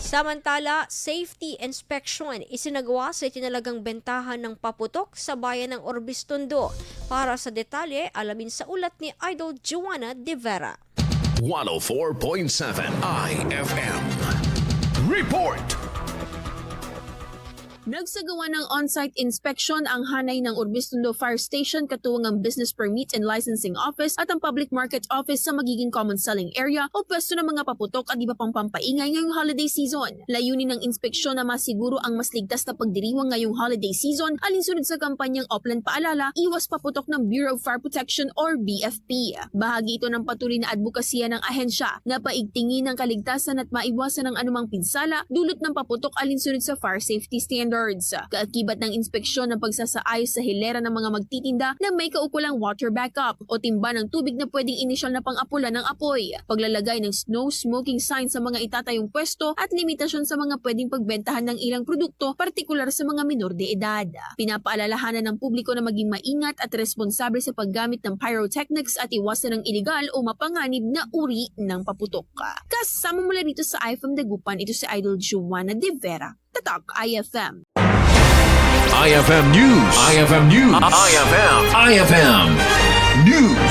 Samantala, safety inspection isinagawa sa itinalagang bentahan ng paputok sa bayan ng Orbis, Tondo. Para sa detalye, alamin sa ulat ni Idol Joanna De Vera. 104.7 IFM. Report! Nagsagawa ng on-site inspection ang hanay ng Orbis Tondo Fire Station katuwang ang Business Permit and Licensing Office at ang Public Market Office sa magiging common selling area o pwesto ng mga paputok at iba pang pampaingay ngayong holiday season. Layunin ng inspeksyon na masiguro ang mas ligtas na pagdiriwang ngayong holiday season alinsunod sa kampanyang Oplan Paalala, Iwas Paputok ng Bureau of Fire Protection or BFP. Bahagi ito ng patuloy na advokasya ng ahensya na paigtingin ang kaligtasan at maiwasan ang anumang pinsala dulot ng paputok alinsunod sa fire safety standards. Kaakibat ng inspeksyon ng pagsasaayos sa hilera ng mga magtitinda na may kaukulang water backup o timba ng tubig na pwedeng inisyal na pang-apula ng apoy, paglalagay ng no smoking sign sa mga itatayong pwesto at limitasyon sa mga pwedeng pagbentahan ng ilang produkto, partikular sa mga minor de edad. Pinapaalalahanan ng publiko na maging maingat at responsable sa paggamit ng pyrotechnics at iwasan ng iligal o mapanganib na uri ng paputok. Kasama mula dito sa IFM Dagupan, ito si Idol Joanna De Vera. Tatak IFM. IFM News. IFM News. IFM News.